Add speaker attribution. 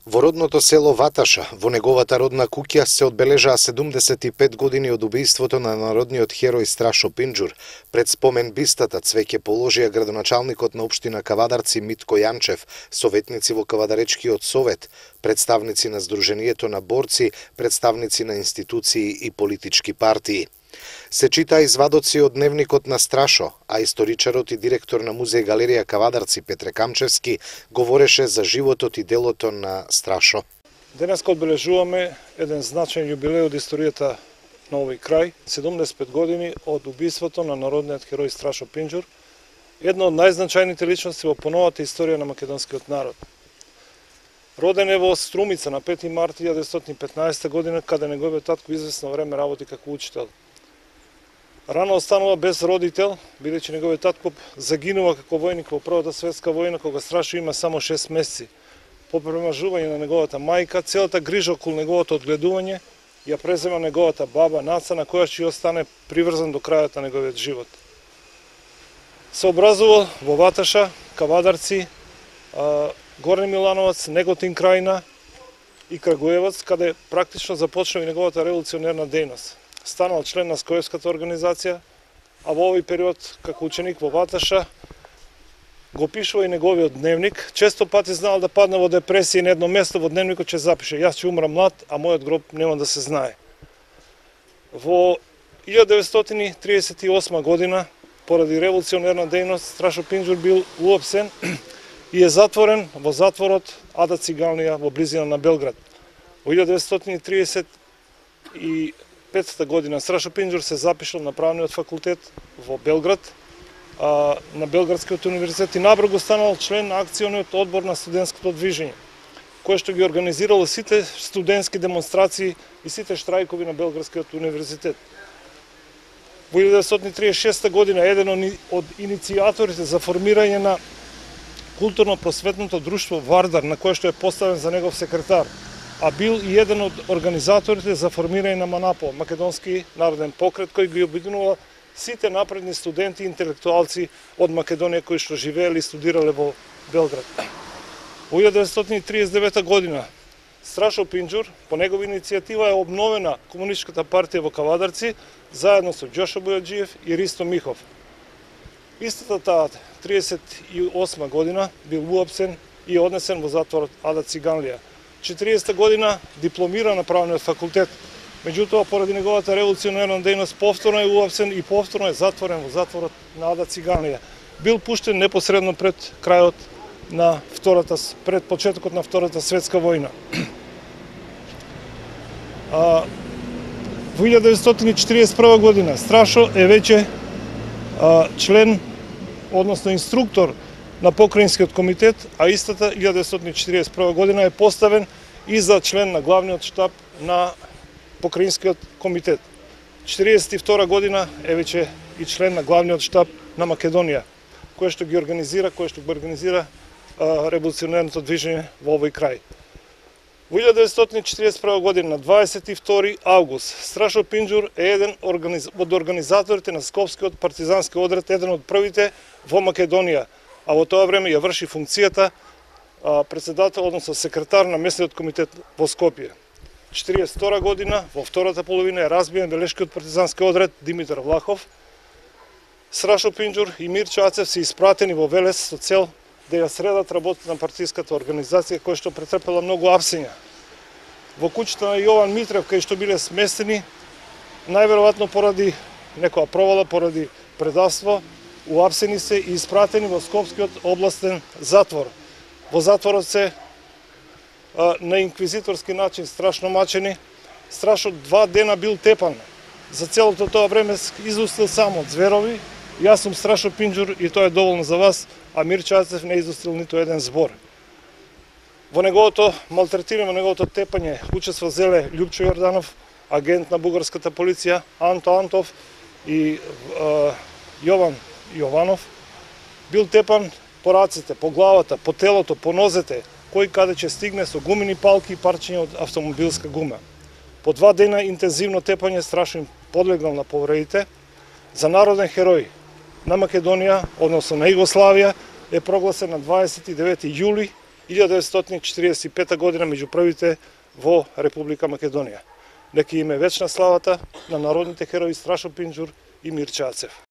Speaker 1: Во родното село Ваташа, во неговата родна куќа, се одбележаа 75 години од убиството на народниот херој Страшо Пинџур. Пред спомен бистата цвеќе положија градоначалникот на општина Кавадарци Митко Јанчев, советници во Кавадаречкиот совет, представници на Сдруженијето на борци, представници на институции и политички партии. Се чита извадоци од дневникот на Страшо, а историчарот и директор на музеј галерија Кавадарци Петре Камчевски говореше за животот и делото на Страшо.
Speaker 2: Денеска одбележуваме еден значаен јубилеј од историјата на овој крај, 75 години од убиството на народниот херој Страшо Пинџур, една од најзначајните личности во поновата историја на македонскиот народ. Роден е во Струмица на 5 март 1915 година, каде неговиот татко извесно време работи како учител. Рано останува без родител, бидејќи неговиот татко загинува како војник во Првата светска војна, кога Страшо има само 6 месеци. По премажување на неговата мајка, целата грижа околу неговото одгледување ја презема неговата баба Наца, на која ќе остане приврзан до крајот на неговиот живот. Се образува во Ваташа, Кавадарци, Горни Милановац, Неготин крајна и Крагуевац, каде практично започнува и неговата револуционерна дејност. Станал член на Скојевската организација, а во овој период, како ученик во Ваташа, го пишува и неговиот дневник. Често пати знал да падне во депресија и на едно место во дневникот ќе запише: јас ќе умрам млад, а мојот гроб нема да се знае. Во 1938 година, поради револуционерна дејност, Страшо Пинџур бил уапсен и е затворен во затворот Ада Циганлија во близина на Белград. Во 1935 година Страшо Пинџур се запишал на правниот факултет во Белград, на Белградскиот универзитет, и набрзо станал член на акциониот одбор на студентското движење, кој што ги организирало сите студентски демонстрации и сите штрајкови на Белградскиот универзитет. Во 1936 година еден од иницијаторите за формирање на културно-просветното друштво Вардар, на кое што е поставен за негов секретар, а бил и еден од организаторите за формирање на МАНАПО, Македонски народен покрет, кој ги обединува сите напредни студенти и интелектуалци од Македонија кои што живееле и студирале во Белград. Во 1939 година Страшо Пинџур, по негова иницијатива, е обновена Комунистичката партија во Кавадарци, заедно со Џошо Бујаджиев и Ристо Михов. Истата таа 38 година бил уапсен и однесен во затворот Ада Циганлија. 40 година дипломира на правниот факултет, меѓутоа поради неговата револуционерна дејност повторно е уапсен и повторно е затворен во затворот на Ада Циганлија. Бил пуштен непосредно пред крајот на пред почетокот на Втората светска војна. Во 1941 година Страшо е веќе член, односно инструктор на Покраинскиот комитет, а истата 1941 година е поставен и за член на главниот штаб на Покраинскиот комитет. 1942 година е веќе и член на главниот штаб на Македонија, кој што го организира револуционерното движење во овој крај. Во 1941 година, на 22 август, Страшо Пинџур е еден од организаторите на Скопскиот партизански одред, еден од првите во Македонија, а во тоа време ја врши функцијата председател, односно секретар на местниот комитет во Скопје. 1942 година, во втората половина, е разбиен белешкиот партизански одред Димитар Влахов. Страшо Пинџур и Мирчо Ацев се испратени во Велес со цел да ја средат работата на партиската организација, која што претрпела многу апсења. Во куќата на Јован Митрев, кај што биле сместени, најверојатно поради некоја провала, поради предавство, уапсени се и испратени во Скопскиот областен затвор. Во затворот се на инквизиторски начин страшно мачени. Страшо 2 дена бил тепан. За целото тоа време изустил само зверови: јас сум Страшо Пинџур и тоа е доволно за вас, а Мирчо Ацев не изустил ниту еден збор. Во неговото малтретирање, неговото тепање учествувале Љупчо Јорданов, агент на бугарската полиција, Анто Антов и Јован Јованов. Бил тепан по раците, по главата, по телото, по нозете, кој каде ќе стигне со гумени палки и парчиња од автомобилска гума. По 2 дена интензивно тепање Страшо им подлегнал на повредите. За народен херој на Македонија, односно на Југославија, е прогласен на 29 јули 1945 година меѓу првите во Република Македонија. Нека име вечна славата на народните херои Страшо Пинџур и Мирча Ацев.